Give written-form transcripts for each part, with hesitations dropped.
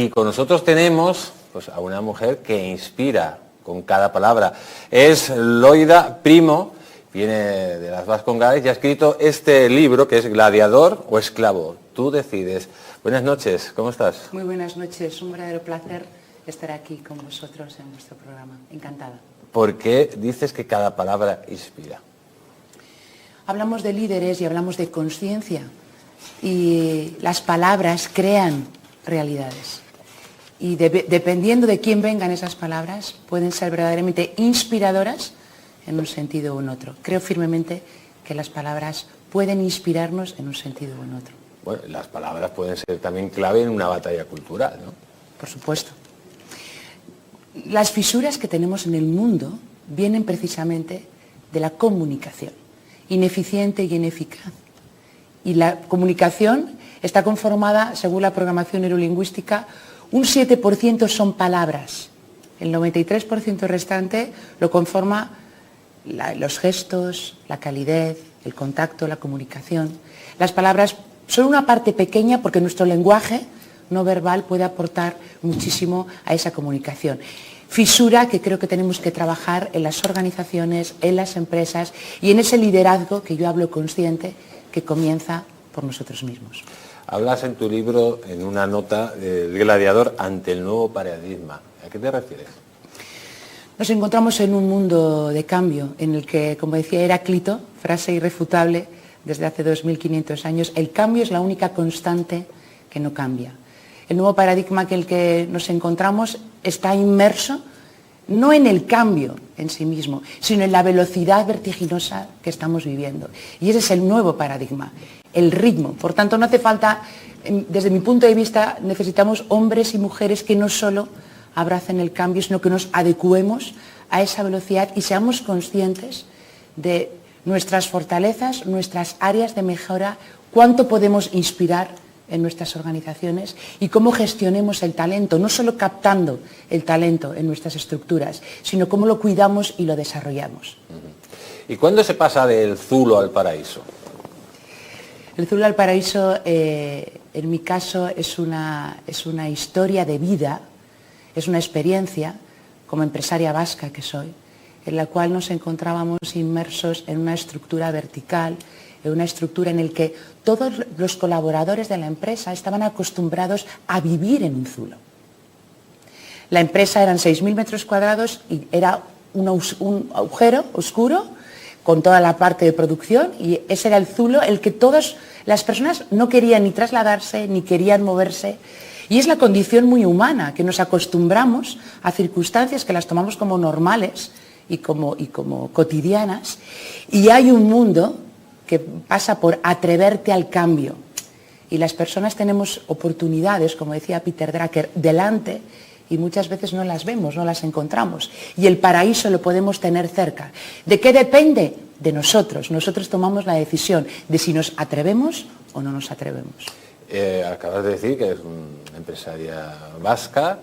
Y con nosotros tenemos pues, a una mujer que inspira con cada palabra. Es Loida Primo, viene de las Vascongadas y ha escrito este libro que es Gladiador o Esclavo. Tú decides. Buenas noches, ¿cómo estás? Muy buenas noches, un verdadero placer estar aquí con vosotros en vuestro programa. Encantada. ¿Por qué dices que cada palabra inspira? Hablamos de líderes y hablamos de conciencia y las palabras crean realidades. Y dependiendo de quién vengan esas palabras, pueden ser verdaderamente inspiradoras en un sentido u en otro. Creo firmemente que las palabras pueden inspirarnos en un sentido u en otro. Bueno, las palabras pueden ser también clave en una batalla cultural, ¿no? Por supuesto. Las fisuras que tenemos en el mundo vienen precisamente de la comunicación, ineficiente y ineficaz. Y la comunicación está conformada, según la programación neurolingüística, un 7% son palabras. El 93% restante lo conforma los gestos, la calidez, el contacto, la comunicación. Las palabras son una parte pequeña porque nuestro lenguaje no verbal puede aportar muchísimo a esa comunicación. Fisura que creo que tenemos que trabajar en las organizaciones, en las empresas y en ese liderazgo que yo hablo consciente que comienza por nosotros mismos. Hablas en tu libro, en una nota, del gladiador ante el nuevo paradigma. ¿A qué te refieres? Nos encontramos en un mundo de cambio en el que, como decía Heráclito, frase irrefutable desde hace 2500 años, el cambio es la única constante que no cambia. El nuevo paradigma en el que nos encontramos está inmerso no en el cambio en sí mismo, sino en la velocidad vertiginosa que estamos viviendo. Y ese es el nuevo paradigma, el ritmo. Por tanto, no hace falta, desde mi punto de vista, necesitamos hombres y mujeres que no solo abracen el cambio, sino que nos adecuemos a esa velocidad y seamos conscientes de nuestras fortalezas, nuestras áreas de mejora, cuánto podemos inspirar en nuestras organizaciones y cómo gestionemos el talento, no solo captando el talento en nuestras estructuras, sino cómo lo cuidamos y lo desarrollamos. ¿Y cuándo se pasa del zulo al paraíso? El zulo al paraíso, en mi caso, es una historia de vida, es una experiencia, como empresaria vasca que soy, en la cual nos encontrábamos inmersos en una estructura vertical, en una estructura en la que todos los colaboradores de la empresa estaban acostumbrados a vivir en un zulo. La empresa eran 6.000 metros cuadrados y era un agujero oscuro con toda la parte de producción y ese era el zulo, el que todas las personas no querían ni trasladarse ni querían moverse. Y es la condición muy humana, que nos acostumbramos a circunstancias que las tomamos como normales y como cotidianas, y hay un mundo que pasa por atreverte al cambio. Y las personas tenemos oportunidades, como decía Peter Drucker, delante y muchas veces no las vemos, no las encontramos. Y el paraíso lo podemos tener cerca. ¿De qué depende? De nosotros. Nosotros tomamos la decisión de si nos atrevemos o no nos atrevemos. Acabas de decir que eres una empresaria vasca,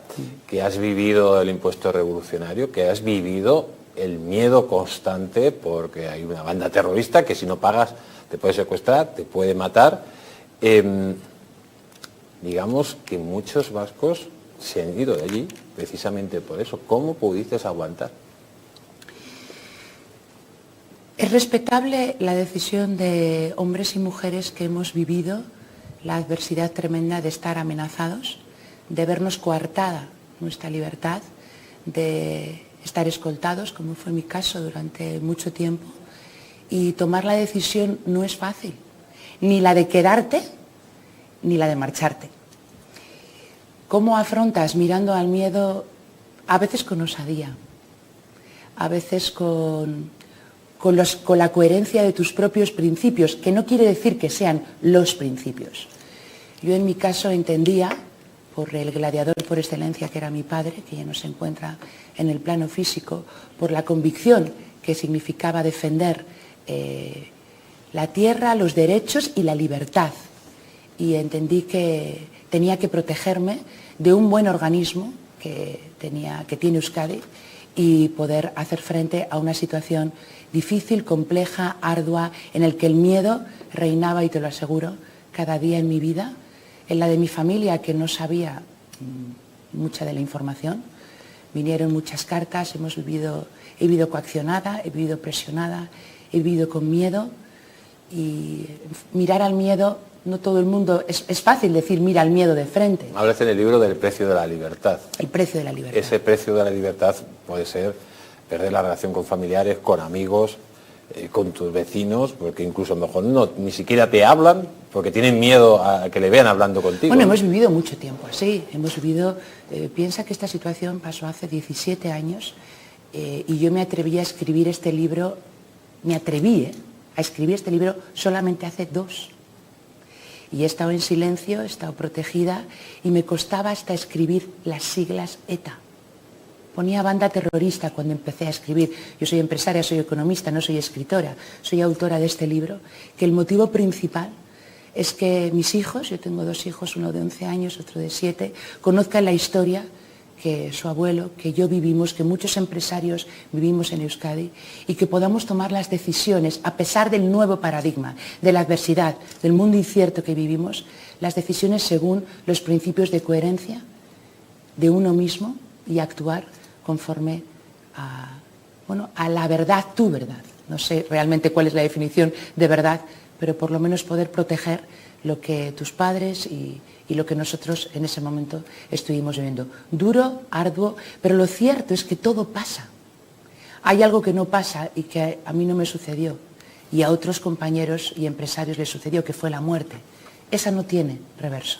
que has vivido el impuesto revolucionario, que has vivido el miedo constante porque hay una banda terrorista que si no pagas te puede secuestrar, te puede matar. Digamos que muchos vascos se han ido de allí precisamente por eso. ¿Cómo pudiste aguantar? Es respetable la decisión de hombres y mujeres que hemos vivido la adversidad tremenda de estar amenazados, de vernos coartada nuestra libertad, de estar escoltados, como fue mi caso durante mucho tiempo, y tomar la decisión no es fácil, ni la de quedarte, ni la de marcharte. ¿Cómo afrontas mirando al miedo? A veces con osadía, a veces con la coherencia de tus propios principios, que no quiere decir que sean los principios. Yo en mi caso entendía, por el gladiador por excelencia que era mi padre, que ya no se encuentra en el plano físico, por la convicción que significaba defender la tierra, los derechos y la libertad. Y entendí que tenía que protegerme de un buen organismo que tiene Euskadi y poder hacer frente a una situación difícil, compleja, ardua, en el que el miedo reinaba, y te lo aseguro, cada día en mi vida, en la de mi familia, que no sabía mucha de la información. Vinieron muchas cartas, he vivido coaccionada, he vivido presionada, he vivido con miedo, y mirar al miedo, no todo el mundo, es fácil decir mira al miedo de frente. Hablas en el libro del precio de la libertad. El precio de la libertad. Ese precio de la libertad puede ser perder la relación con familiares, con amigos, con tus vecinos, porque incluso a lo mejor ni siquiera te hablan, porque tienen miedo a que le vean hablando contigo. Bueno, hemos vivido mucho tiempo así, piensa que esta situación pasó hace 17 años y yo me atreví a escribir este libro, a escribir este libro solamente hace 2. Y he estado en silencio, he estado protegida y me costaba hasta escribir las siglas ETA. Ponía banda terrorista cuando empecé a escribir. Yo soy empresaria, soy economista, no soy escritora, soy autora de este libro, que el motivo principal es que mis hijos, yo tengo 2 hijos, uno de 11 años, otro de 7, conozcan la historia que su abuelo, que yo vivimos, que muchos empresarios vivimos en Euskadi, y que podamos tomar las decisiones, a pesar del nuevo paradigma, de la adversidad, del mundo incierto que vivimos, las decisiones según los principios de coherencia de uno mismo y actuar conforme a la verdad, tu verdad. No sé realmente cuál es la definición de verdad, pero por lo menos poder proteger lo que tus padres y lo que nosotros en ese momento estuvimos viviendo. Duro, arduo, pero lo cierto es que todo pasa. Hay algo que no pasa y que a mí no me sucedió y a otros compañeros y empresarios les sucedió, que fue la muerte. Esa no tiene reverso.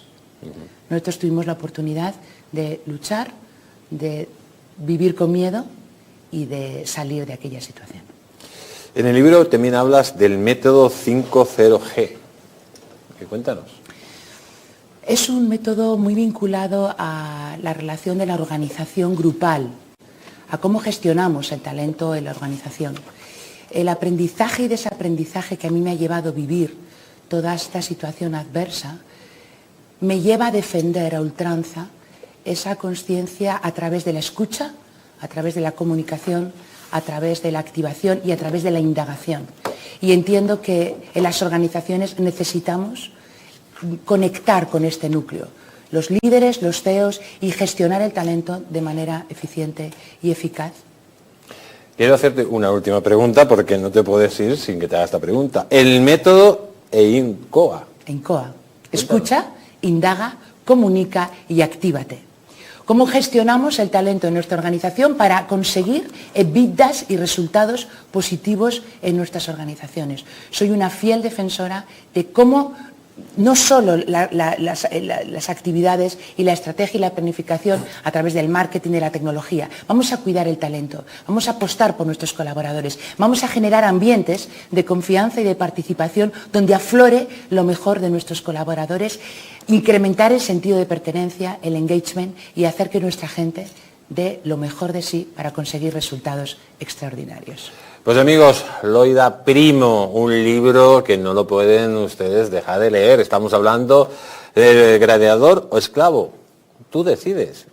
Nosotros tuvimos la oportunidad de luchar, de vivir con miedo y de salir de aquella situación. En el libro también hablas del método 50G. Cuéntanos. Es un método muy vinculado a la relación de la organización grupal, a cómo gestionamos el talento en la organización. El aprendizaje y desaprendizaje que a mí me ha llevado a vivir toda esta situación adversa me lleva a defender a ultranza esa conciencia a través de la escucha, a través de la comunicación, a través de la activación y a través de la indagación. Y entiendo que en las organizaciones necesitamos conectar con este núcleo, los líderes, los CEOs, y gestionar el talento de manera eficiente y eficaz. Quiero hacerte una última pregunta porque no te puedes ir sin que te haga esta pregunta. El método EINCOA. EINCOA. Escucha, indaga, comunica y actívate. ¿Cómo gestionamos el talento en nuestra organización para conseguir EBITDAs y resultados positivos en nuestras organizaciones? Soy una fiel defensora de cómo no solo las actividades y la estrategia y la planificación a través del marketing y de la tecnología. Vamos a cuidar el talento, vamos a apostar por nuestros colaboradores, vamos a generar ambientes de confianza y de participación donde aflore lo mejor de nuestros colaboradores, incrementar el sentido de pertenencia, el engagement, y hacer que nuestra gente dé lo mejor de sí para conseguir resultados extraordinarios. Pues amigos, Loida Primo, un libro que no lo pueden ustedes dejar de leer. Estamos hablando de gladiador o esclavo. Tú decides.